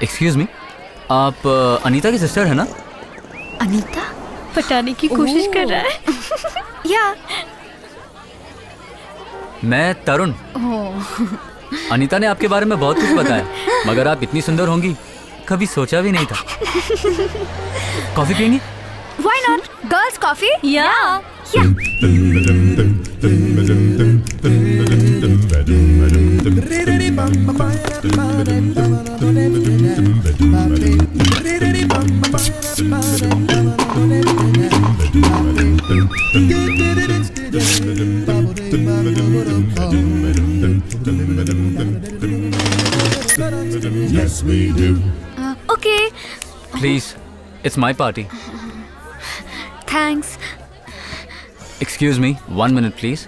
Excuse me, आप अनीता की sister है ना? अनीता पटाने की कोशिश कर रहा है। या मैं तरुण। अनीता ने आपके बारे में बहुत कुछ बताया, मगर आप इतनी सुंदर होंगी कभी सोचा भी नहीं था। कॉफी पियेंगी? Why not? Girls coffee? Yeah. Yes, we do. Okay. Please, it's my party. Thanks. Excuse me, 1 minute please.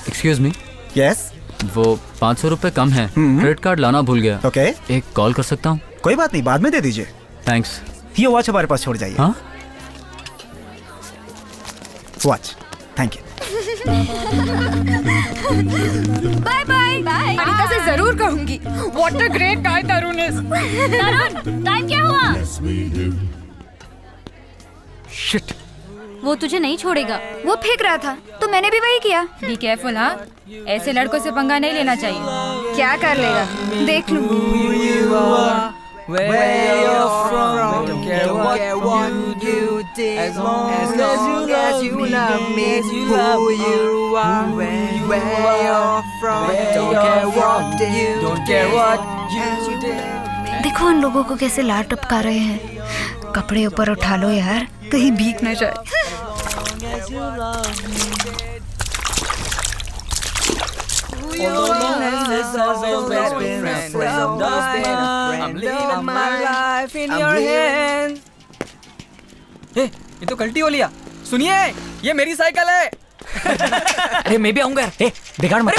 Excuse me, yes वो 500 रुपये कम है, क्रेडिट कार्ड लाना भूल गया। ओके एक कॉल कर सकता हूँ? कोई बात नहीं, बाद में दे दीजिए। थैंक्स। ये वॉच हमारे पास छोड़ जाइए। हाँ, watch, thank you. Bye bye. Bye. Anita से जरूर कहूंगी What a great guy Tarun is. Tarun, time क्या हुआ? Yes, we do. शिट। वो तुझे नहीं छोड़ेगा। वो फेंक रहा था तो मैंने भी वही किया। Be careful हाँ, ऐसे लड़कों से पंगा नहीं लेना चाहिए। क्या कर लेगा, देख लूंगी। Where you're from, don't care what you did, as long as you love me, who you are, where you're from, don't care what you did. देखो उन लोगों को कैसे लार टपका रहे हैं। कपड़े ऊपर उठा लो यार, कहीं भीग न जाए। I'm living my life in your hands. ये तो कल्टी हो लिया। सुनिए, ये मेरी साइकिल है। अरे मैं भी आऊंगा यार। बिगाड़ मत।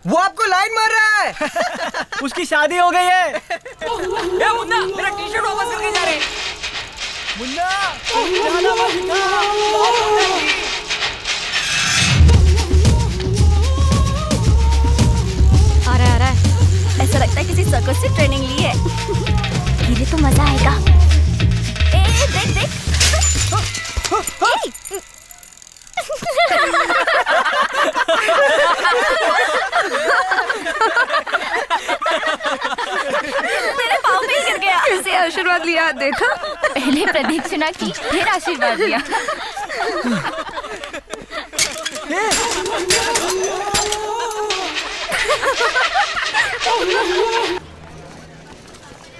वो आपको लाइन मार रहा है। उसकी शादी हो गई है। ए मुन्ना, मेरा टी शर्ट वापस करके जा रहे। मुन्ना, जाना मत ना। आ रहा है। ऐसा लगता है किसी सर्कस से ट्रेनिंग ली है। धीरे तो मजा आएगा। ए देख देख। मेरे पाँव में ही गिर गया। कैसे आशीर्वाद लिया देखा? पहले प्रदक्षिणा की, फिर आशीर्वाद लिया।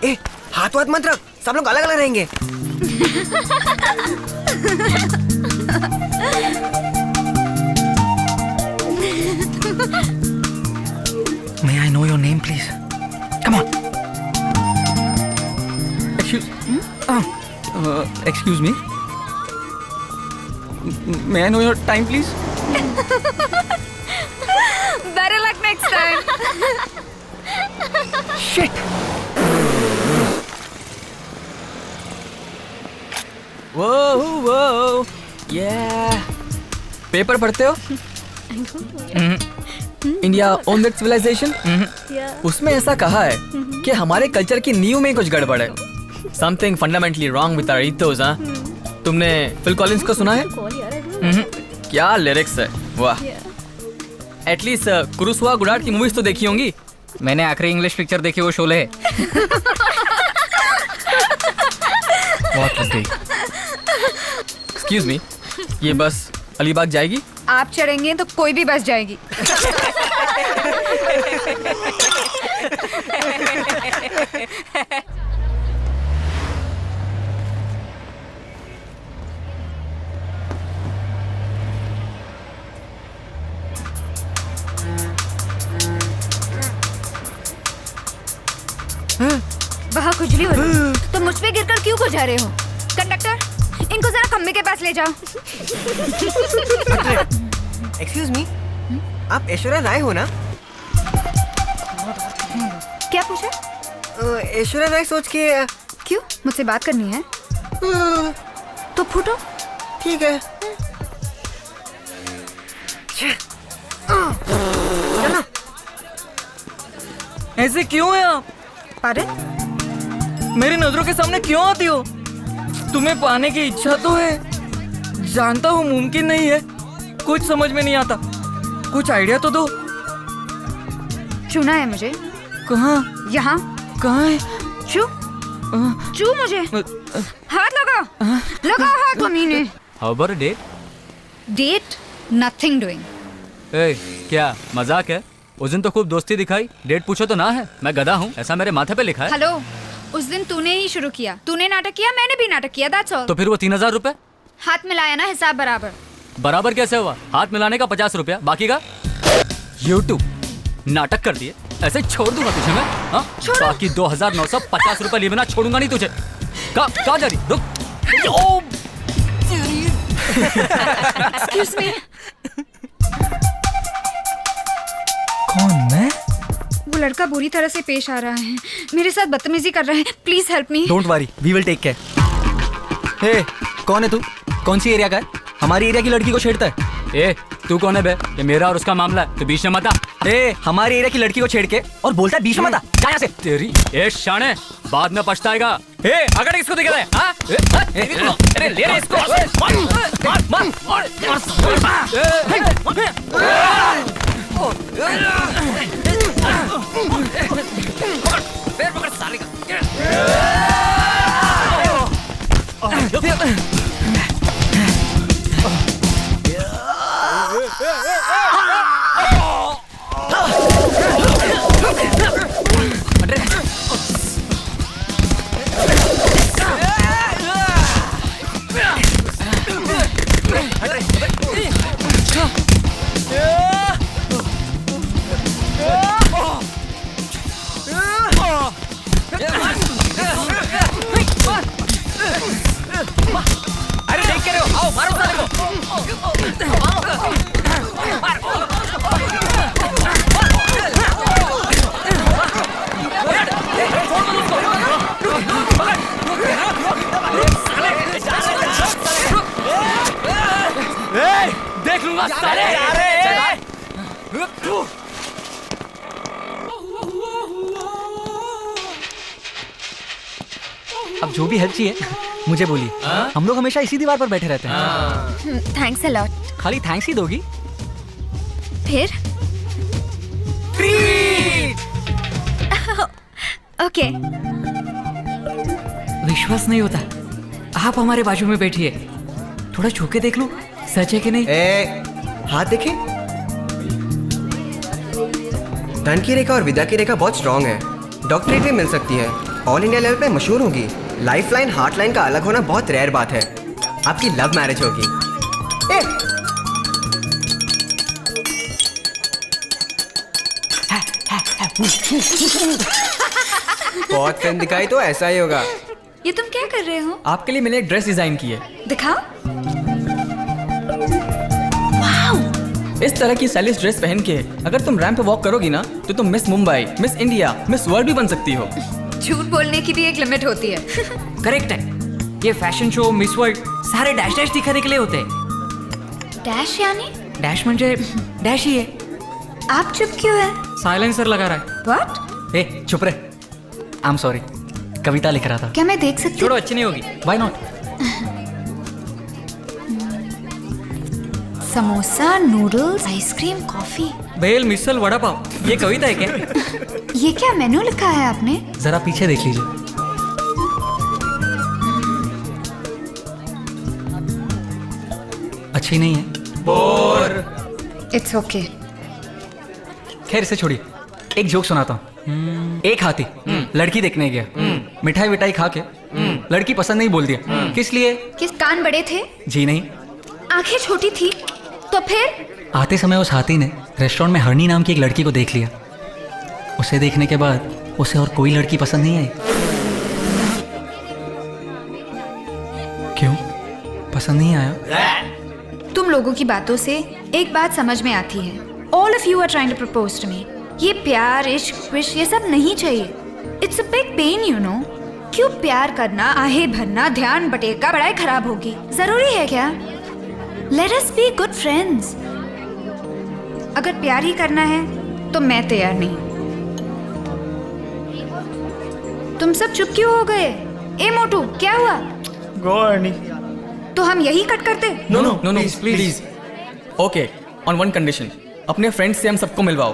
ए, हाथ वाथ मत रख, सब लोग अलग अलग रहेंगे। May I know your name, please? Come on. Excuse me. May I know your time, please? Better luck next time. Shit. Whoa, yeah. Paper पढ़ते हो? India on that civilisation. उसमें ऐसा कहा है कि हमारे कल्चर की नींव में कुछ गड़बड़ है। Something fundamentally wrong with our ethos. तुमने फिल कॉलिंस को सुना है? क्या लिरिक्स है, वाह। एटलीस्ट कुरुसवा गुडाट की मूवीज तो देखी होंगी। मैंने आखिरी इंग्लिश पिक्चर देखी वो शोले है। बहुत लग गई। एक्सक्यूज मी, ये बस अलीबाग जाएगी? आप चढ़ेंगे तो कोई भी बस जाएगी। वहाँ खुजली हो रही तो मुझ पे गिरकर क्यों को जा रहे हो? कंडक्टर, इनको जरा खम्बे के पास ले जाओ। Excuse me, आप ऐश्वर्या राय हो ना? क्या पूछा? ऐश्वर्या राय सोच के क्यों, मुझसे बात करनी है? तो फूटो। ठीक है। चलो। ऐसे क्यों है आप? पारन मेरी नजरों के सामने क्यों आती हो? तुम्हें पाने की इच्छा तो है, जानता हूँ मुमकिन नहीं है, कुछ समझ में नहीं आता, कुछ आइडिया तो दो। छूना है मुझे। कहाँ? यहाँ। कहाँ है? छू छू मुझे, हाथ लगा, लगा हाथ कमीने। How about a date? Date? Nothing doing. ए, क्या मजाक है? उस दिन तो खूब दोस्ती दिखाई, डेट पूछो तो ना है। मैं गधा हूँ ऐसा मेरे माथे पे लिखा है। हेलो, उस दिन तूने ही शुरू किया, तूने नाटक किया, मैंने भी नाटक किया, दैट्स ऑल। तो फिर वो 3000 रुपए हाथ मिलाया ना, हिसाब बराबर। बराबर कैसे हुआ? हाथ मिलाने का 50 रुपया, बाकी का यूट्यूब। नाटक कर दिए, ऐसे छोड़ दूंगा तुझे मैं। हाँ, बाकी 2950 रुपए लिए बिना छोड़ूंगा नहीं तुझे। कहाँ जा रही? रुक। ओ! Excuse me. कौन? मैं? वो लड़का बुरी तरह से पेश आ रहा है, मेरे साथ बदतमीजी कर रहा है, please help me. Don't worry, we will take care. Hey, कौन है तू? कौन सी एरिया का है? हमारी एरिया की लड़की को छेड़ता है। ए, तू कौन है बे? ये मेरा और उसका मामला है, तो बीच में मत आ। ए, हमारी एरिया की लड़की को छेड़ के और बोलता है बीच में मत आ, जा यहाँ से। तेरी ए शाने, बाद में पछताएगा। ए, अगर इसको दिख रहा है, हाँ? अरे ले रहा इसको। अरे देख के रहे हो, आओ मारो साले को। देख लूंगा साले। अब जो भी हेल्प चाहिए मुझे बोलिए। हम लोग हमेशा इसी दीवार पर बैठे रहते हैं। Thanks a lot. खाली थैंक्स ही दोगी? फिर ओके। विश्वास नहीं होता, आप हमारे बाजू में बैठिए, थोड़ा छू के देख लो, सच है कि नहीं? ए, हाथ देखे? धन की रेखा और विद्या की रेखा बहुत स्ट्रांग है, डॉक्टरेट भी मिल सकती है, ऑल इंडिया लेवल पे मशहूर होगी। लाइफ लाइन हार्ट लाइन का अलग होना बहुत रेयर बात है। आपकी लव मैरिज होगी। ए! बहुत फिल्म दिखाई तो ऐसा ही होगा। ये तुम क्या कर रहे हो? आपके लिए मैंने एक ड्रेस डिजाइन की है। दिखाओ। इस तरह की स्टाइलिश ड्रेस पहन के अगर तुम रैंप पे वॉक करोगी ना, तो तुम miss Mumbai, miss India, miss world भी बन सकती हो। झूठ बोलने की भी एक लिमिट होती है। करेक्ट है, ये फैशन शो, मिस वर्ल्ड सारे डैश डैश दिखाने के लिए होते हैं। डैश यानी? डैश म्हणजे डैश ही है। आप चुप क्यों है? साइलेंसर लगा रहा है। व्हाट? ए, चुप रहे। आई एम सॉरी, कविता लिख रहा था। क्या मैं देख सकती छोड़ो, अच्छी नहीं होगी। Why not? Samosa, noodles, ice cream, coffee. भेल, मिसल, वड़ा पाव, ये कविता है क्या? ये क्या मेनू लिखा है आपने? जरा पीछे देख लीजिए। अच्छी नहीं है। It's okay. खैर इसे छोड़िए, एक जोक सुनाता हूँ। एक हाथी लड़की देखने गया, मिठाई विठाई खा के लड़की पसंद नहीं बोल दिया। किस लिए? किस कान बड़े थे? जी नहीं, आंखें छोटी थी। तो फिर? आते समय उस हाथी ने रेस्टोरेंट में हरनी नाम की एक लड़की को देख लिया। उसे देखने के बाद उसे और कोई लड़की पसंद नहीं आई। क्यों पसंद नहीं आया? तुम लोगों की बातों से एक बात समझ में आती है। All of you are trying to propose to me. ये प्यार, इश्क, विश ये सब नहीं चाहिए। It's a big pain, you know. क्यों प्यार करना, आहे भरना, ध्यान बटेगा, पढ़ाई खराब होगी, जरूरी है क्या? Let us be good friends. अगर प्यार ही करना है तो मैं तैयार नहीं। तुम सब चुप क्यों हो गए? ए मोटू, क्या हुआ? गो अर्नी। तो हम यही कट करते? No no no no please. Okay, on one condition, अपने फ्रेंड्स से हम सबको मिलवाओ।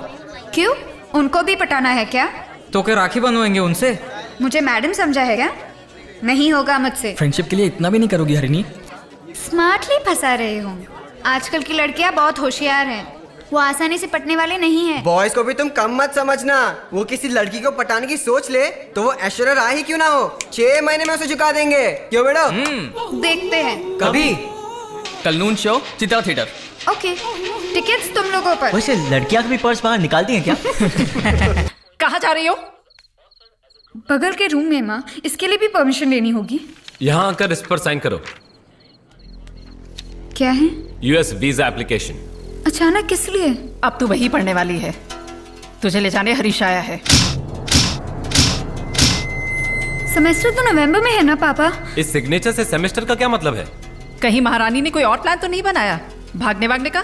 क्यों? उनको भी पटाना है क्या? तो क्या राखी बनवाएंगे उनसे? मुझे मैडम समझा है क्या? नहीं होगा मुझसे। फ्रेंडशिप के लिए इतना भी नहीं करोगी हरिणी? स्मार्टली फंसा रहे हो। आजकल की लड़कियां बहुत होशियार हैं, वो आसानी से पटने वाले नहीं हैं। बॉयज को भी तुम कम मत समझना। वो किसी लड़की को पटाने की सोच ले तो वो ऐश्वर्या राय ही क्यों ना हो, 6 महीने में उसे झुका देंगे। क्यों बेटा? देखते हैं। कभी कल noon show, Chitra theatre. Okay, tickets तुम लोगों पर। वैसे लड़कियां भी पर्स बाहर निकालती हैं क्या? कहाँ जा रही हो? बगल के रूम में माँ, इसके लिए भी परमिशन लेनी होगी। यहाँ आकर इस पर साइन करो। क्या है? US visa application. अचानक किस लिए? अब तू वही पढ़ने वाली है, तुझे ले जाने हरीश आया है। सेमेस्टर तो नवंबर में है ना पापा? इस सिग्नेचर से सेमेस्टर का क्या मतलब है? कहीं महारानी ने कोई और प्लान तो नहीं बनाया भागने वागने का?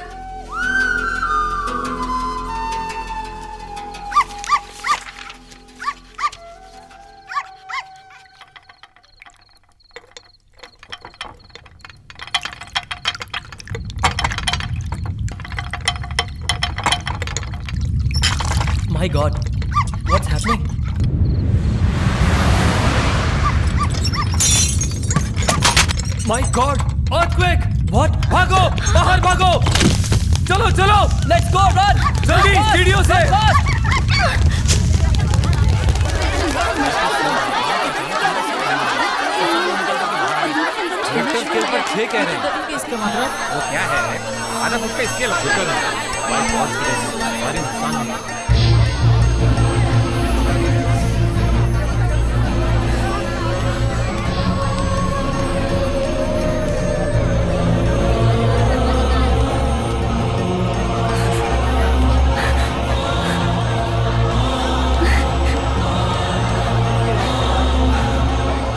My God, what's happening? My God, earthquake! What? भागो, बाहर भागो! चलो चलो! Let's go, run! जल्दी सीढ़ियों से! रिक्टर स्केल पर 6 कह रहे हैं। इसका मतलब वो क्या है? आधा फुट का स्केल है। भाई बहुत भारी नुकसान है।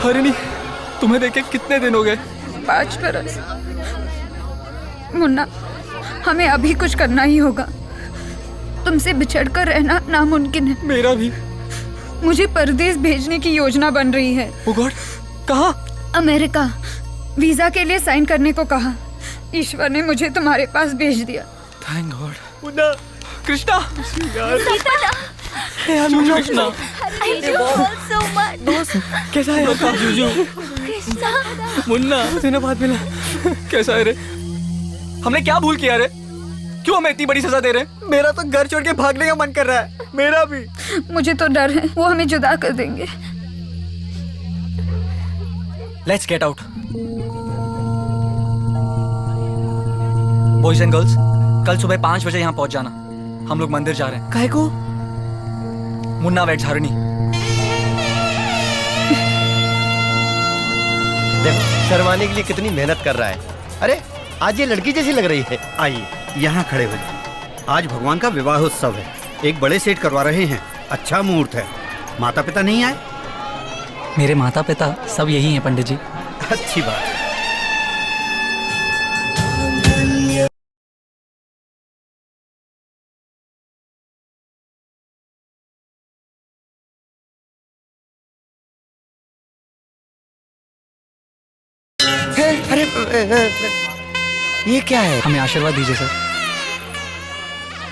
हरिणी, तुम्हें देखे कितने दिन हो गए? 5 बरस। मुन्ना, हमें अभी कुछ करना ही होगा। तुमसे बिछड़कर रहना नामुमकिन है। मेरा भी। मुझे परदेश भेजने की योजना बन रही है। Oh God, कहाँ? अमेरिका। वीजा के लिए साइन करने को कहा। ईश्वर ने मुझे तुम्हारे पास भेज दिया। Thank God. मुन्ना, कृष्णा, यार मुन्ना, कृष्णा, दोस्त, कैसा है आपका? जुजू, मुन्ना, दिनों बाद मिला, कैसा है रे? हमने क्या भूल किया रे? क्यों हमें इतनी बड़ी सजा दे रहे? मेरा तो घर छोड़ के भागने का मन कर रहा है। मेरा भी। मुझे तो डर है वो हमें जुदा कर देंगे। Let's get out. Boys and girls, कल सुबह 5 बजे यहाँ पहुंच जाना। हम लोग मंदिर जा रहे हैं। काहे को? मुन्ना वेट्स हरिणी। देखो शर्माने के लिए कितनी मेहनत कर रहा है। अरे आज ये लड़की जैसी लग रही है। आइए यहाँ खड़े हो जाइए। आज भगवान का विवाहोत्सव है, एक बड़े सेठ करवा रहे हैं। अच्छा मुहूर्त है। माता पिता नहीं आए? मेरे माता पिता सब यही हैं पंडित जी। अच्छी बात है। अरे ये क्या है? हमें आशीर्वाद दीजिए सर।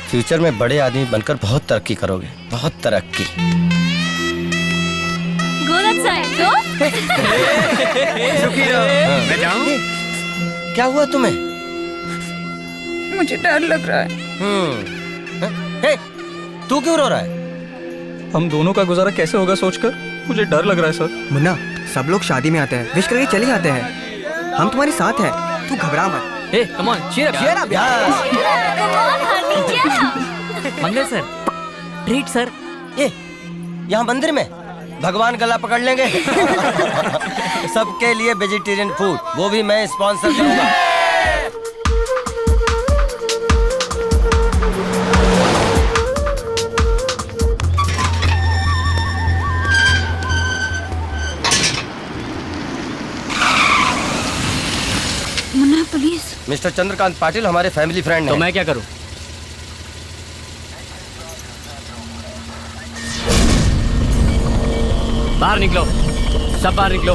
फ्यूचर में बड़े आदमी बनकर बहुत तरक्की करोगे, बहुत तरक्की। मैं जाऊं? क्या हुआ तुम्हें? मुझे डर लग रहा है। हे, तू क्यों रो रहा है? हम दोनों का गुजारा कैसे होगा सोचकर मुझे डर लग रहा है सर। मुन्ना, सब लोग शादी में आते हैं, विश करके चले जाते हैं। हम तुम्हारे साथ हैं, तू घबरा मत। Hey, come on, cheer up. Cheer up, Mangal sir, treat sir. ये यहाँ मंदिर में भगवान गला पकड़ लेंगे। सबके लिए वेजिटेरियन फूड, वो भी मैं स्पॉन्सर करूंगा। मुन्ना, प्लीज। मिस्टर चंद्रकांत पाटिल हमारे फैमिली फ्रेंड तो हैं। मैं क्या करूं? बाहर निकलो, सब बाहर निकलो।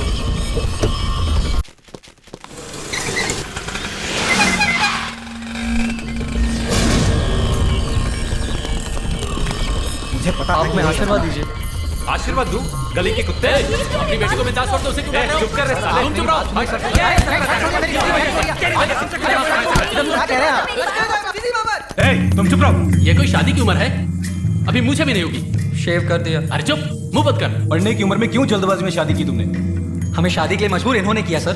मुझे पता आप में आशीर्वाद दीजिए। आशीर्वाद दूं? गली के कुत्ते, अपनी बेटी को मैं 50 तो उसे क्यों मार रहे हो? चुप कर रे साले। तुम चुप रहो। तुम चुप रहो। ये कोई शादी की उम्र है? अभी मुझे भी नहीं होगी। शेव कर दिया। अरे चुप, मुंह बंद कर। पढ़ने की उम्र में क्यों जल्दबाजी में शादी की तुमने? हमें शादी के लिए मजबूर इन्होंने किया सर।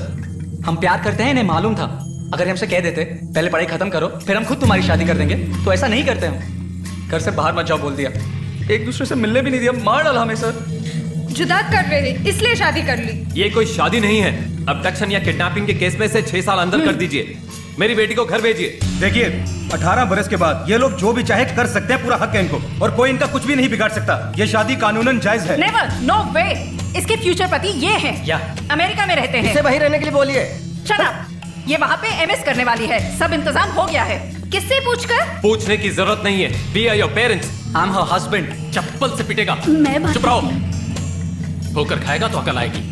हम प्यार करते हैं, इन्हें मालूम था। अगर हमसे कह देते पहले पढ़ाई खत्म करो फिर हम खुद तुम्हारी शादी कर देंगे, तो ऐसा नहीं करते हम। घर से बाहर मत जाओ बोल दिया, एक दूसरे से मिलने भी नहीं दिया, मार डाला हमें सर। जुदा कर रहे इसलिए शादी कर ली। ये कोई शादी नहीं है। अबडक्शन या किडनैपिंग के केस में से 6 साल अंदर कर दीजिए। मेरी बेटी को घर भेजिए। देखिए 18 बरस के बाद ये लोग जो भी चाहे कर सकते हैं, पूरा हक है इनको, और कोई इनका कुछ भी नहीं बिगाड़ सकता। ये शादी कानूनन जायज है। नेवर, नो वे। इसके फ्यूचर पति ये हैं। क्या? अमेरिका में रहते हैं। इसे वहीं रहने के लिए बोलिए। Shut up. ये वहाँ पे एमएस करने वाली है। सब इंतजाम हो गया है। किससे पूछकर? पूछने की जरूरत नहीं है। We are your parents. I am her husband. चप्पल से पिटेगा। मैं चुप रहो। ठोकर खाएगा तो अकल आएगी।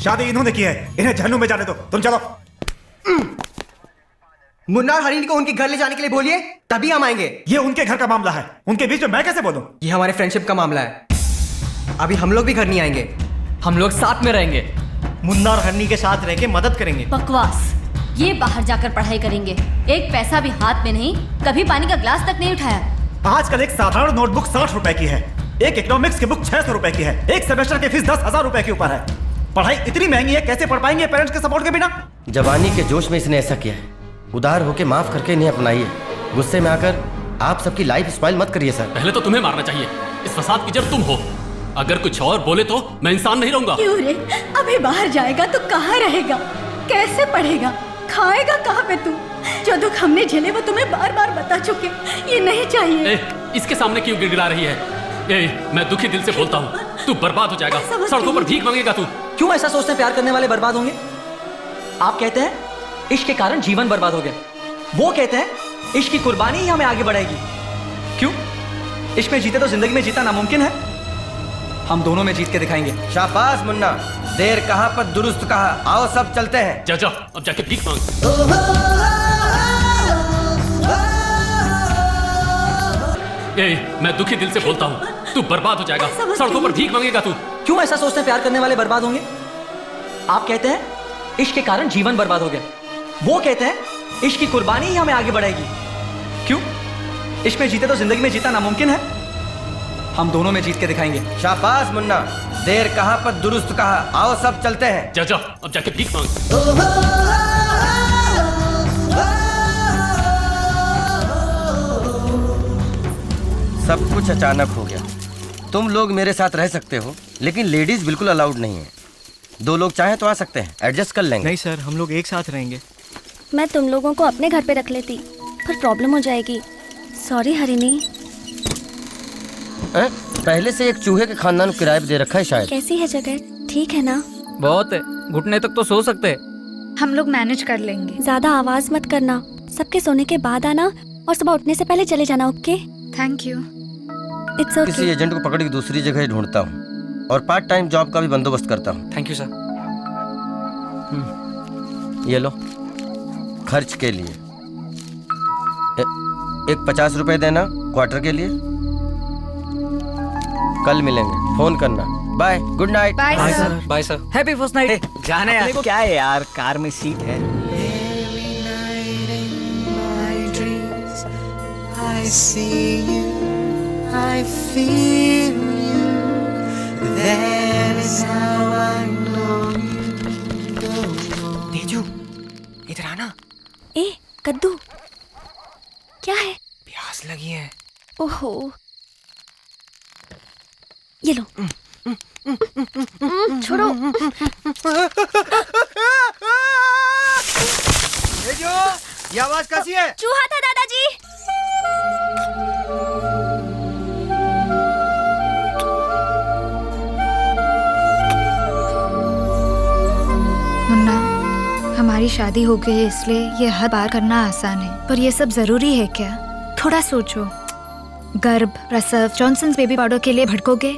शादी इन्होंने की है, इन्हें जहन्नुम में जाने दो। तुम चलो। मुन्ना और हरीन को उनके घर ले जाने के लिए बोलिए, तभी हम आएंगे। ये उनके घर का मामला है, उनके बीच में मैं कैसे बोलूं? ये हमारे फ्रेंडशिप का मामला है। अभी हम लोग भी घर नहीं आएंगे। हम लोग साथ में रहेंगे। मुन्ना और हरनी के साथ रह के मदद करेंगे। बकवास। ये बाहर जाकर पढ़ाई करेंगे, एक पैसा भी हाथ में नहीं, कभी पानी का ग्लास तक नहीं उठाया। आजकल एक साधारण नोटबुक 60 रुपए की है, एक इकोनॉमिक्स की बुक 600 रुपए की है, एक सेमेस्टर की फीस 10,000 रुपए के ऊपर है। पढ़ाई इतनी महंगी है, कैसे पढ़ पाएंगे पेरेंट्स के सपोर्ट के बिना? जवानी के जोश में इसने ऐसा किया है। उदार होके माफ करके इन्हें अपनाइए। गुस्से में आकर आप सबकी लाइफ स्पॉइल मत करिए सर। पहले तो तुम्हें मारना चाहिए। इस फसाद की जड़ तुम हो। अगर कुछ और बोले तो मैं इंसान नहीं रहूंगा। क्यों रे? अभी बाहर जाएगा तो कहाँ रहेगा? कैसे पढ़ेगा? खाएगा कहाँ पे तू? जो दुख हमने झेले वो तुम्हें बार बार बता चुके। ये नहीं चाहिए। इसके सामने क्यों गिड़गिड़ा रही है? मैं दुखी दिल से बोलता हूँ, तू बर्बाद हो जाएगा। सड़कों पर भीख मांगेगा तू। क्यों ऐसा सोचते हैं प्यार करने वाले बर्बाद होंगे? आप कहते हैं इश्क के कारण जीवन बर्बाद हो गया, वो कहते हैं इश्क की कुर्बानी ही हमें आगे बढ़ाएगी। क्यों? इश्क में जीते तो जिंदगी में जीता नामुमकिन है। हम दोनों में जीत के दिखाएंगे। शाबाश मुन्ना, देर कहाँ पर दुरुस्त कहा। आओ सब चलते हैं। जा अब जाके भीख मांग। मैं दुखी दिल से बोलता हूँ, तू बर्बाद हो जाएगा। सड़कों पर भीख मांगेगा तू। क्यों ऐसा सोचते हैं प्यार करने वाले बर्बाद होंगे? आप कहते हैं इश्क के कारण जीवन बर्बाद हो गया, वो कहते हैं इश्क की कुर्बानी ही हमें आगे बढ़ाएगी। क्यों? इश्क में जीते तो जिंदगी में जीता नामुमकिन है। हम दोनों में जीत के दिखाएंगे। शाबाश मुन्ना, देर कहाँ पर दुरुस्त कहा। आओ सब चलते हैं। जा अब जाके भीख मांग। सब कुछ अचानक हो गया। तुम लोग मेरे साथ रह सकते हो, लेकिन लेडीज बिल्कुल अलाउड नहीं है। 2 लोग चाहें तो आ सकते हैं, एडजस्ट कर लेंगे। नहीं सर, हम लोग एक साथ रहेंगे। मैं तुम लोगों को अपने घर पे रख लेती, पर प्रॉब्लम हो जाएगी। सॉरी हरिनी। पहले से एक चूहे के खानदान को किराए पे दे रखा है शायद। कैसी है जगह? ठीक है ना? बहुत है, घुटने तक तो सो सकते हैं। हम लोग मैनेज कर लेंगे। ज्यादा आवाज मत करना, सबके सोने के बाद आना और सुबह उठने से पहले चले जाना। Okay? Thank you. It's okay. किसी एजेंट को पकड़ के दूसरी जगह ढूंढता हूँ और पार्ट टाइम जॉब का भी बंदोबस्त करता हूँ। Thank you sir. ये लो खर्च के लिए। एक 50 रुपए देना क्वार्टर के लिए। कल मिलेंगे, फोन करना। Bye, good night. Bye sir. Bye sir. Happy first night. जाने यार, क्या है यार, कार में सीट है। तेजू, इधर आना। ए कद्दू, क्या है? प्यास लगी है। ओहो, ये लो। छोड़ो। ये आवाज कैसी है? चूहा था दादाजी। मुन्ना, हमारी शादी हो गई है इसलिए ये हर बार करना आसान है, पर ये सब जरूरी है क्या? थोड़ा सोचो। गर्भ, प्रसव, जॉनसन्स बेबी पाउडर के लिए भटकोगे,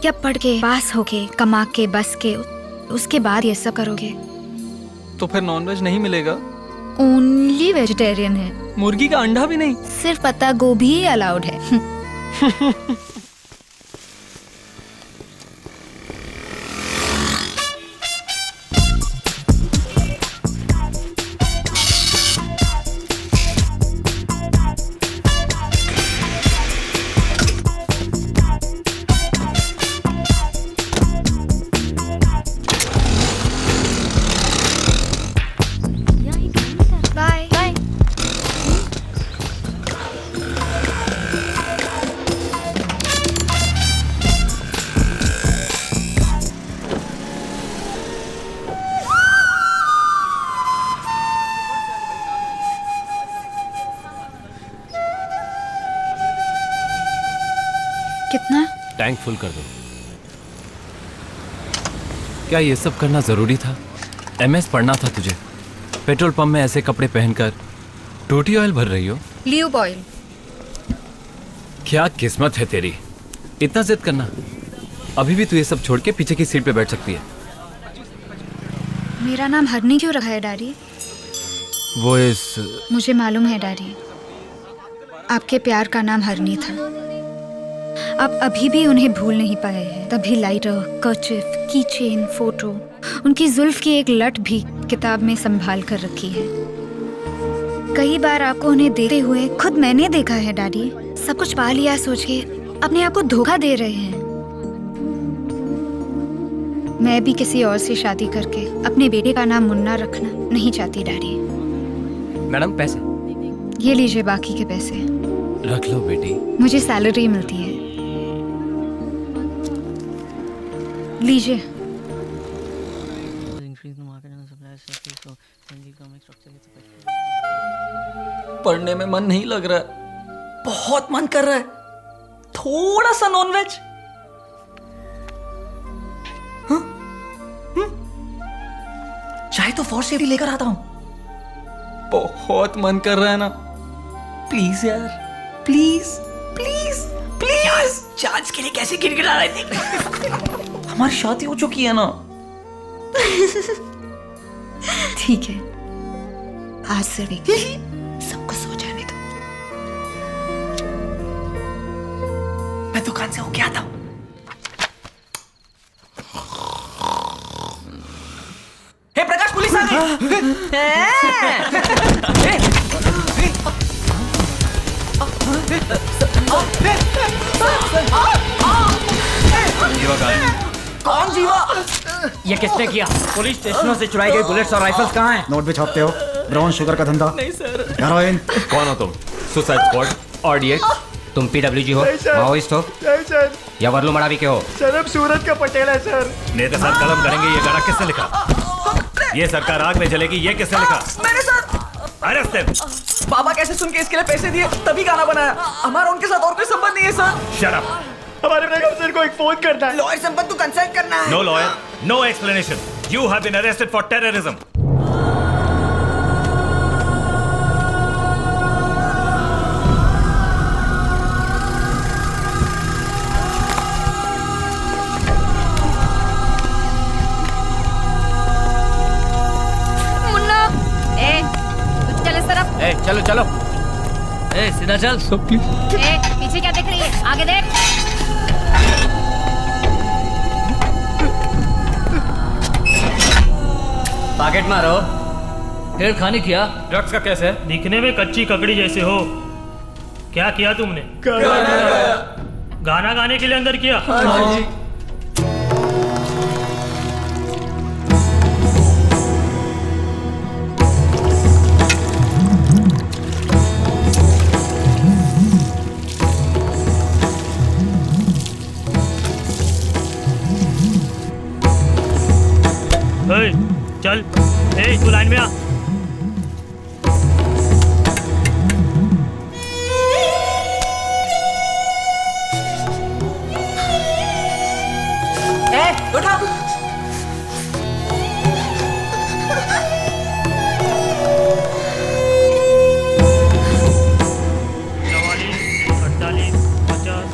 या पढ़ के पास होके कमा के बस के उसके बाद ये सब करोगे? तो फिर नॉनवेज नहीं मिलेगा? ओनली वेजिटेरियन है। मुर्गी का अंडा भी नहीं? सिर्फ पत्ता गोभी ही अलाउड है। Bye bye. कितना? टैंक फुल कर दो। क्या ये सब करना जरूरी था? एमएस पढ़ना था तुझे। पेट्रोल पंप में ऐसे कपड़े पहनकर टूटी ऑयल भर रही हो। Lube oil. क्या किस्मत है तेरी, इतना जिद करना। अभी भी तू ये सब छोड़ के पीछे की सीट पे बैठ सकती है। मेरा नाम हरनी क्यों रखा है डैडी? वो इस मुझे मालूम है डैडी, आपके प्यार का नाम हरनी था। आप अभी भी उन्हें भूल नहीं पाए हैं। तभी लाइटर, कर्चिफ, की चेन, फोटो, उनकी जुल्फ की एक लट भी किताब में संभाल कर रखी है। कई बार आपको उन्हें देखते हुए खुद मैंने देखा है डैडी। सब कुछ पा लिया सोच के अपने आप को धोखा दे रहे हैं। मैं भी किसी और से शादी करके अपने बेटे का नाम मुन्ना रखना नहीं चाहती डैडी। मैडम पैसे? ये लीजिए बाकी के पैसे। रख लो बेटी। मुझे सैलरी मिलती है। लीजिए। पढ़ने में मन नहीं लग रहा है, बहुत मन कर रहा है। थोड़ा सा नॉनवेज। चाहे तो फॉर से भी लेकर आता हूं। बहुत मन कर रहा है ना। प्लीज यार, प्लीज प्लीज प्लीज। चांस के लिए कैसे गिड़गिड़ा रहे थे? हमारी शादी हो चुकी है ना। ठीक है, आज से भी सब कुछ हो जाने दो। मैं दुकान से होके आता हूं। हे प्रकाश, पुलिस आ कौन जीवा? ये किसने किया? पुलिस स्टेशनों से चुराई गई बुलेट्स और राइफल्स कहाँ हैं? नोट भी छापते हो? ब्राउन शुगर का धंधा? नहीं सर। हेरोइन? कौन हो तुम? Suicide squad? RDX? तुम PWG हो? माओइस्ट हो? या वरलू मड़ावी के हो? सर, हम सूरत का पटेल है सर। नेता सर कलम करेंगे। ये गाना किसने लिखा? ये सरकार आग में जलेगी, ये किसने लिखा? मैंने सर। Arrest them. बाबा कैसे सुन के इसके लिए पैसे दिए तभी गाना बनाया। हमारा उनके साथ और कोई संबंध नहीं है सर। Shut up. हमारे बेगम सर को एक फोन करना है। लॉयर संबंध तो कंसल्ट करना है। No lawyer, no explanation. You have been arrested for terrorism. Munna, चल इस तरफ। चलो चलो। सीधा चल। पीछे क्या देख रही है? आगे देख। पॉकेट मारो। ढेर खाने किया। ड्रग्स का केस है। दिखने में कच्ची ककड़ी जैसे हो। क्या किया तुमने? गाना गाने के लिए अंदर किया? हाँ जी। चल, तू लाइन में आ। उठा। चवालीस, 48, 50।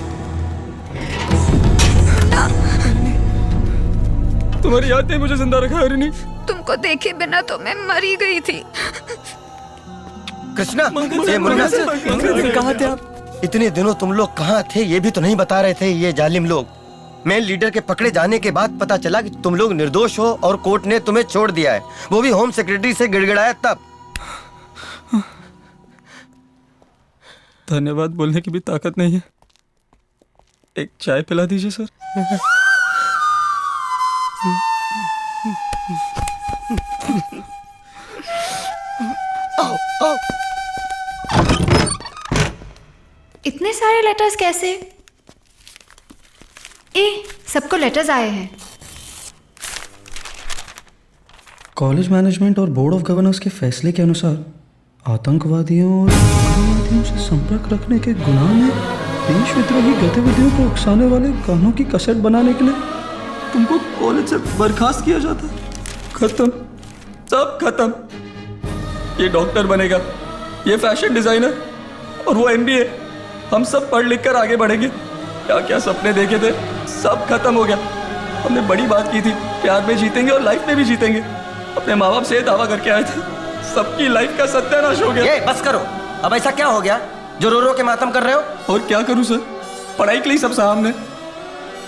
तुम्हारी याद ने मुझे जिंदा रखा हरिणी। तुमको देखे बिना तो मैं मरी गई थी। कृष्णा, ये मुन्ना, कहाँ थे आप? इतने दिनों तुम लोग कहाँ थे ये भी तो नहीं बता रहे थे ये जालिम लोग। मेन लीडर के पकड़े जाने के बाद पता चला कि तुम लोग निर्दोष हो और कोर्ट ने तुम्हें छोड़ दिया है, वो भी होम सेक्रेटरी से गिड़गिड़ाया तब। धन्यवाद बोलने की भी ताकत नहीं है। एक चाय पिला दीजिए सर। इतने सारे लेटर्स कैसे? सबको लेटर्स आए हैं। कॉलेज मैनेजमेंट और बोर्ड ऑफ गवर्नर्स के फैसले के अनुसार आतंकवादियों और उग्रवादियों से संपर्क रखने के गुनाह में देश विद्रोही गतिविधियों को उकसाने वाले गानों की कैसेट बनाने के लिए तुमको कॉलेज से बर्खास्त किया जाता है। खत्म, सब खत्म। ये डॉक्टर बनेगा, ये फैशन डिजाइनर और वो MBA। हम सब पढ़ लिख कर आगे बढ़ेंगे। क्या क्या सपने देखे थे, सब खत्म हो गया। हमने बड़ी बात की थी, प्यार में जीतेंगे और लाइफ में भी जीतेंगे। अपने माँ बाप से दावा करके आए थे, सबकी लाइफ का सत्यानाश हो गया। ये बस करो, अब ऐसा क्या हो गया जो रो रो के मातम कर रहे हो? और क्या करूं सर, पढ़ाई के लिए सब सामने,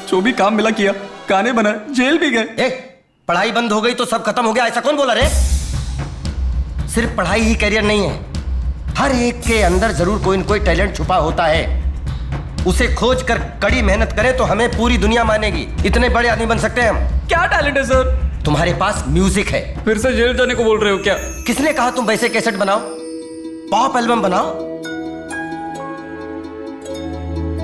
जो भी काम मिला किया, गाने बनाए, जेल भी गए। पढ़ाई बंद हो गई तो सब खत्म हो गया, ऐसा कौन बोला रे? सिर्फ पढ़ाई ही करियर नहीं है, हर एक के अंदर जरूर कोई न कोई टैलेंट छुपा होता है। उसे खोज कर कड़ी मेहनत करें तो हमें पूरी दुनिया मानेगी। इतने बड़े आदमी बन सकते हैं हम। क्या टैलेंट है सर? तुम्हारे पास म्यूजिक है। फिर से जेल जाने को बोल रहे हो क्या? किसने कहा तुम वैसे कैसेट बनाओ, पॉप एल्बम बनाओ?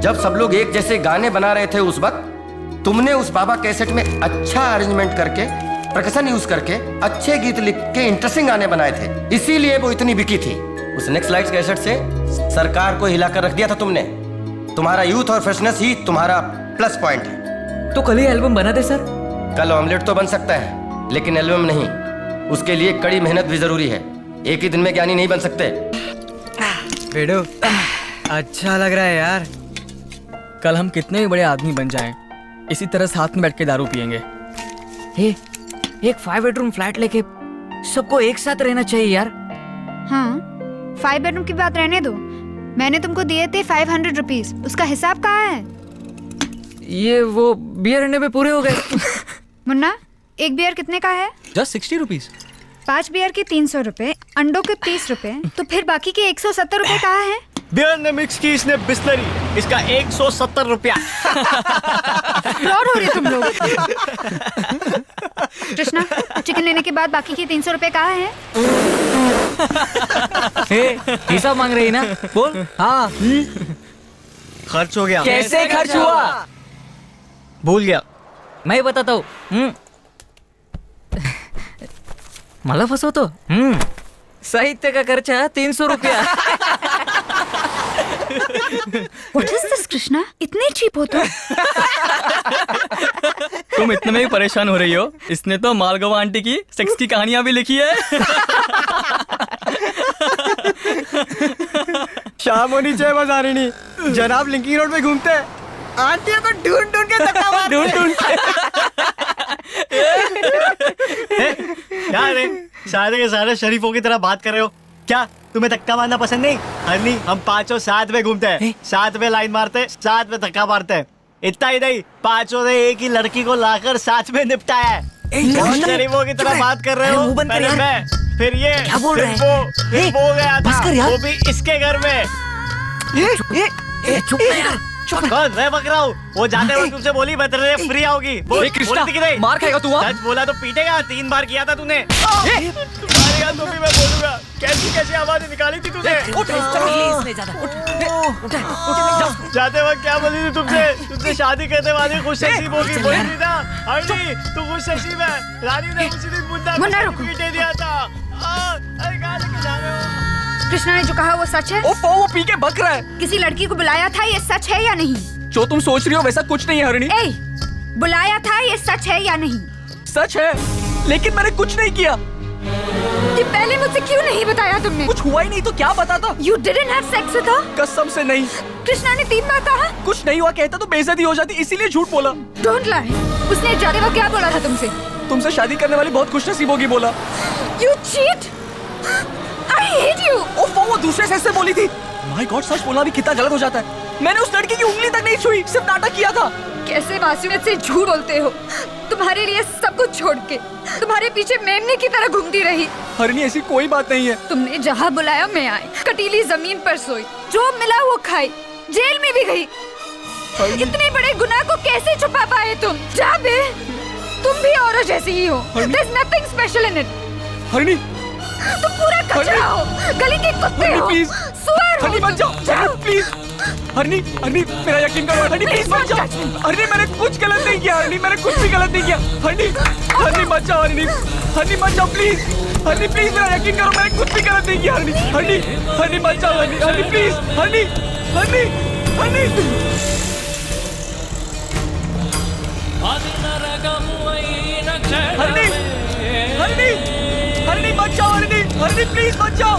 जब सब लोग एक जैसे गाने बना रहे थे उस वक्त तुमने उस बाबा कैसेट में अच्छा अरेंजमेंट करके, परकशन यूज करके अच्छे गीत लिख के इंटरेस्टिंग गाने बनाए थे, इसीलिए वो इतनी बिकी थी। उस नेक्स्ट लाइट कैसेट से सरकार को हिलाकर रख दिया था तुमने। तुम्हारा यूथ और फ्रेशनेस ही तुम्हारा प्लस पॉइंट है। तो कल ही एल्बम बना दे सर। कल ऑमलेट तो बन सकता है लेकिन एल्बम नहीं, उसके लिए कड़ी मेहनत भी जरूरी है। एक ही दिन में ज्ञानी नहीं बन सकते। बेडो, अच्छा लग रहा है यार। कल हम कितने भी बड़े आदमी बन जाएं, इसी तरह साथ में बैठ के दारू पियेंगे। एक 5 बेडरूम फ्लैट लेके सबको एक साथ रहना चाहिए यार। हाँ, 5 बेडरूम की बात रहने दो। मैंने तुमको दिए थे 500 रुपीज, उसका हिसाब कहाँ है? ये वो बियर अंडे में पूरे हो गए। मुन्ना, एक बियर कितने का है? Just 60 rupees. 5 बियर के 300 रुपए, अंडों के 30 रुपए, तो फिर बाकी के 170 रुपए कहाँ है? बियर ने मिक्स की इसने बिस्लरी, इसका 170 रुपया। फ्रॉड हो रहे तुम लोग। कृष्णा, चिकन लेने के बाद बाकी के 300 रुपए कहाँ है? हिसाब मांग रही ना, बोल। हाँ, खर्च हो गया। कैसे खर्च हुआ? भूल गया। मैं बताता हूँ। मला फसवतो। साहित्य का खर्चा 300 रुपया। What is this, Krishna? इतने चीप हो तुम? तुम इतने में भी परेशान हो रही हो? इसने तो मालगवा आंटी की सेक्स की कहानियां भी लिखी है। शाम होनी चाहिए बाजारिनी, जनाब लिंकिंग रोड पे घूमते हैं, आंटियों को ढूंढ ढूंढ के धक्का मारते हैं। ढूंढ क्या रे, सारे के सारे शरीफों की तरह बात कर रहे हो क्या? तुम्हें धक्का मारना पसंद नहीं? हरनी, हम पांचों साथ में घूमते हैं, साथ में लाइन मारते, साथ में धक्का मारते हैं। इतना ही नहीं, पांचों ने एक ही लड़की को लाकर साथ में निपटाया है। बहुत शरीफों की तरह बात कर रहे हो। पहले मैं, फिर ये, क्या बोल रहे हैं? फिर वो गया था, वो भी इसके घर में। चुप यार, कौन मैं बक रहा हूँ? वो जाते वक्त तुमसे बोली मैं तेरे लिए फ्री आओगी। मार खाएगा तू। सच बोला तो पीटेगा, 3 बार किया था तूने। तुम्हारी बात तो भी मैं बोलूंगा। कैसी कैसी आवाजें निकाली थी तुझे? जाते वक्त क्या बोली थी तुमसे शादी करने वाली खुश नसीब होगी, बोली थी ना? हरनी, तू खुश नसीब है। रानी ने उसी दिन मुद्दा पीटे दिया था। अरे कहाँ लेके जा रहे हो? कृष्णा ने जो कहा वो सच है? वो पी के बक रहा है। किसी लड़की को बुलाया था, ये सच है या नहीं? जो तुम सोच रही हो वैसा कुछ नहीं है हरिणी। बुलाया था, ये सच है या नहीं? सच है, लेकिन मैंने कुछ नहीं किया। ये पहले मुझसे क्यों नहीं बताया तुमने? कुछ हुआ ही नहीं तो क्या बताता? You didn't have sex with her? कसम से नहीं। कृष्णा ने 3 बार कहा। कुछ नहीं हुआ कहता तो बेइज्जती हो जाती, इसीलिए झूठ बोला। Don't lie. उसने जाते वक्त क्या बोला था तुमसे? तुमसे शादी करने वाली बहुत खुशनसीब होगी बोला। You cheat. I hate you. ओफो, वो दूसरे सेक्स से बोली थी। My God, सच बोलना भी कितना गलत हो जाता है। मैंने उस लड़की की उंगली तक नहीं छुई, सिर्फ नाटक किया था। कैसे मासूमियत से झूठ बोलते हो? तुम्हारे लिए सब कुछ छोड़ के तुम्हारे पीछे मेमने की तरह घूमती रही। हरनी, ऐसी कोई बात नहीं है। तुमने जहाँ बुलाया मैं आई, कटीली जमीन पर सोई, जो मिला वो खाई, जेल में भी गई। इतने बड़े गुनाह को कैसे छुपा पाए तुम? जा बे, तुम भी औरत जैसी ही हो। There's nothing special in it. हरनी, तुम पूरा कचरा हो, गली के कुत्ते हो, सुअर हो। हरनी मत जाओ, प्लीज। हरनी, हरनी, मेरा यकीन करो। हरनी प्लीज मत जाओ। हरनी, मैंने कुछ गलत नहीं किया। हरनी, मैंने कुछ भी गलत नहीं किया। हरनी, हरनी मत जाओ। हरनी, हरनी मत जाओ प्लीज। हरनी प्लीज, मेरा यकीन करो, मैंने कुछ भी गलत नहीं किया। हरनी, हरनी, हरनी मत जाओ। हरनी, हरनी प्लीज। हरनी, हरनी, हरनी। हरनी, हरनी, हरनी मत जाओ। हरनी, हरनी प्लीज मत जाओ।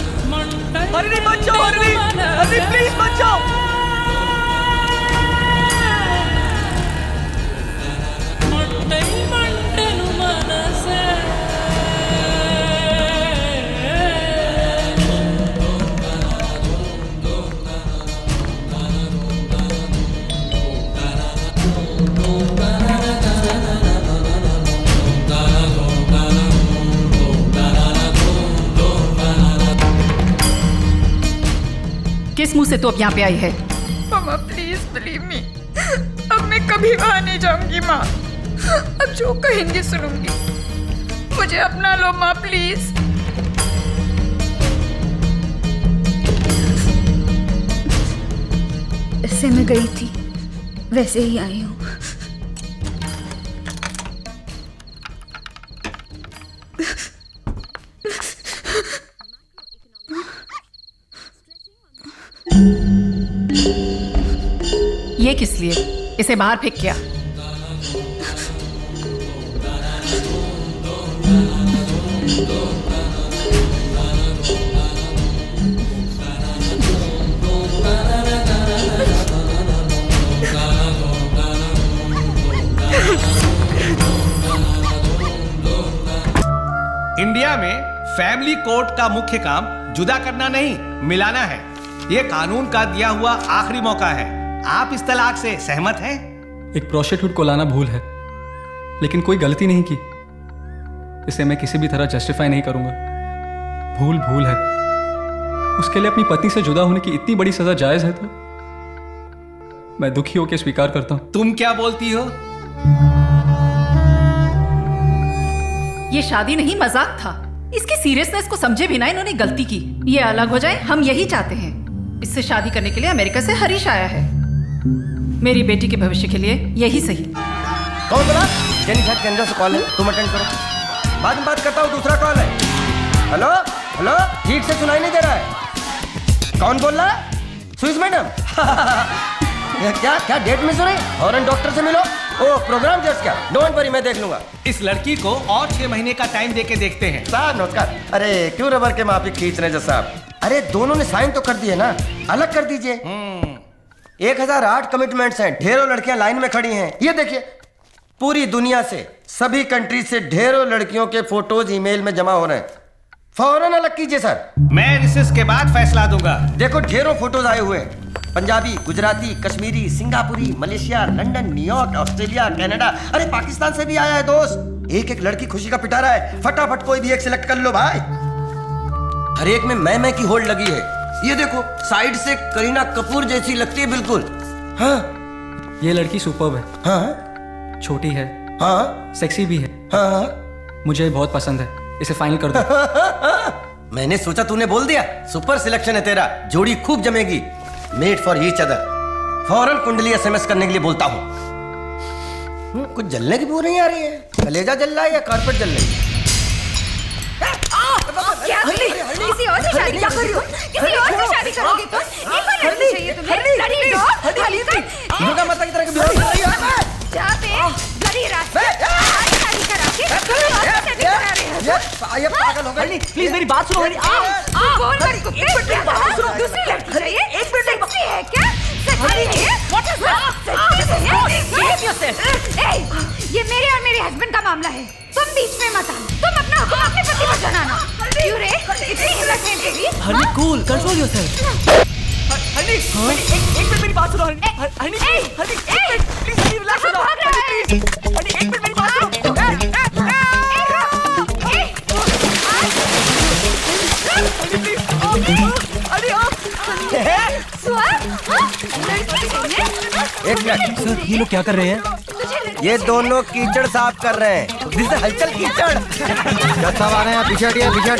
हरनी मत जाओ। हरनी, हरनी प्लीज मत जाओ। किस मुंह से तू अब यहाँ पे आई है? मामा प्लीज बिलीव मी, अब मैं कभी वहाँ नहीं जाऊंगी माँ। अब जो कहेंगे सुनूंगी। मुझे अपना लो माँ प्लीज। ऐसे मैं गई थी वैसे ही आई हूँ। ये किस लिए? इसे बाहर फेंक क्या? इंडिया में फैमिली कोर्ट का मुख्य काम जुदा करना नहीं, मिलाना है। ये कानून का दिया हुआ आखिरी मौका है। आप इस तलाक से सहमत हैं? एक प्रोस्टिट्यूट को लाना भूल है, लेकिन कोई गलती नहीं की। इसे मैं किसी भी तरह जस्टिफाई नहीं करूंगा। भूल भूल है। उसके लिए अपनी पत्नी से जुदा होने की इतनी बड़ी सजा जायज है तो मैं दुखी होकर स्वीकार करता हूं। तुम क्या बोलती हो? ये शादी नहीं, मजाक था। इसकी सीरियसनेस को समझे बिना इन्होंने गलती की। ये अलग हो जाए, हम यही चाहते हैं। इससे शादी करने के लिए अमेरिका से हरीश आया है। मेरी बेटी के भविष्य के लिए यही सही। कौन बोला? जेनी छत के अंदर से कॉल है, तुम अटेंड करो। बाद में बात करता हूँ, दूसरा कॉल है। हेलो हेलो, ठीक से सुनाई नहीं दे रहा है। कौन बोल रहा है? सुइस मैडम। क्या क्या डेट में सुने? फौरन डॉक्टर से मिलो। ओ प्रोग्राम जस्ट क्या? डोंट वरी, मैं देख लूंगा। इस लड़की को और 6 महीने का टाइम देके देखते हैं। साहब नमस्कार। अरे क्यों रबर के माफी खींच रहे हैं साहब? अरे दोनों ने साइन तो कर दिए ना, अलग कर दीजिए। 1008 कमिटमेंट्स हैं, ढेरों लड़कियां लाइन में खड़ी हैं। ये देखिए, पूरी दुनिया से, सभी कंट्री से ढेरों लड़कियों के फोटोज ईमेल में जमा हो रहे हैं। फौरन अलग कीजिए सर। मैं रिसेस के बाद फैसला दूंगा। देखो ढेरों फोटोज आए हुए हैं, पंजाबी, गुजराती, कश्मीरी, सिंगापुरी, Malaysia, London, New York, Australia, Canada, अरे पाकिस्तान से भी आया है दोस्त। एक एक लड़की खुशी का पिटारा है। फटाफट कोई भी एक सिलेक्ट कर लो भाई। हर एक में मैं की होल्ड लगी है। ये देखो साइड से करीना कपूर जैसी लगती है बिल्कुल। हाँ, ये लड़की सुपर्ब है। हाँ, छोटी है। हाँ, सेक्सी भी है। हाँ, मुझे बहुत पसंद है, इसे फाइनल कर दो। मैंने सोचा तूने बोल दिया। सुपर सिलेक्शन है तेरा, जोड़ी खूब जमेगी। Made for each other. फौरन कुंडली एसएमएस करने के लिए बोलता हूँ। कुछ जलने की बू नहीं आ रही है। कलेजा जल रहा है या कारपेट जल रही है? क्या किसी और से शादी कर रही हो? किसी और से शादी करोगे तुम? एक और लड़की चाहिए तुम्हें? लड़ी दो। दुर्गा माता की तरह के बेहोश हो रही है। जा बे, लड़ी रास्ते। शादी करा के किसी और से शादी करा रहे हो? ये पागल हो गई। प्लीज मेरी बात सुनो हनी। बोल मत कुत्ते, क्या कहा? दूसरी लड़की चाहिए? एक मिनट, सेक्सी है क्या? सेक्सी है? What is that? ये मेरे और मेरे हस्बैंड का मामला है, तुम बीच में मत आना। तुम अपना हुक्म अपने पति पर जनाना। क्यों रे? इतनी हिम्मत है तेरी? Honey cool, control yourself. Honey, एक मिनट मेरी बात सुनो हनी। हनी, हनी, एक मिनट, प्लीज हनी रिलैक्स हो जाओ। हनी, एक मिनट मेरी बात सुनो। एक मिनट सर, ये लोग क्या कर रहे हैं? ये दोनों कीचड़ साफ कर रहे हैं। जिससे हलचल कीचड़ जब सब आ रहे हैं पीछे हटिए पीछे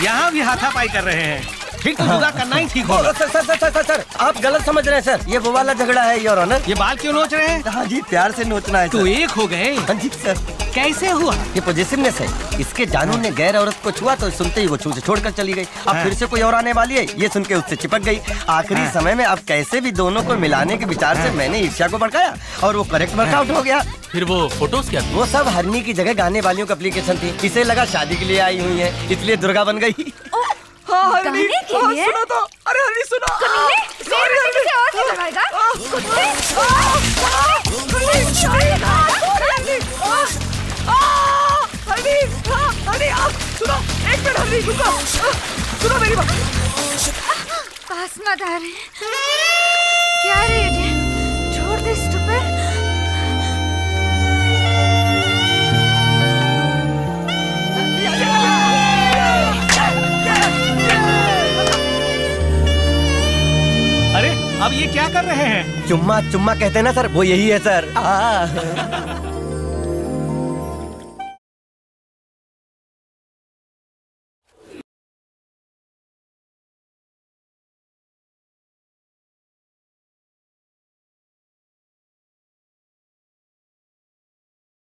यहाँ भी हाथापाई कर रहे हैं। ठीक तो जुदा करना ही ठीक होगा। सर आप गलत समझ रहे हैं सर। ये वो वाला झगड़ा है योर ऑनर। ये बाल क्यों नोच रहे हैं? हाँ जी प्यार से नोचना है तो सर। एक हो गए। हाँ जी सर। कैसे हुआ? ये पॉजिटिवनेस है। इसके जानू ने गैर औरत को छुआ तो सुनते ही वो छू से छोड़कर चली गई। अब फिर से कोई और आने वाली है, ये सुन के उससे चिपक गई। आखिरी समय में अब कैसे भी दोनों को मिलाने के विचार से मैंने ईर्ष्या को भड़काया और वो करेक्ट वर्कआउट हो गया। फिर वो फोटोज क्या? वो सब हरनी की जगह गाने वालियों की एप्लीकेशन थी। इसे लगा शादी के लिए आई हुई है, इसलिए दुर्गा बन गई। गाने के लिए? सुनो तो, अरे हनी सुनो। मेरे बच्चे किसी और से लगाएगा? सुनो, एक मिनट हनी, रुको। सुनो मेरी बात। पास मत आ रहे। क्या रे ये? छोड़ दे स्टूपिड। अरे अब ये क्या कर रहे हैं? चुम्मा चुम्मा कहते हैं ना सर, वो यही है सर।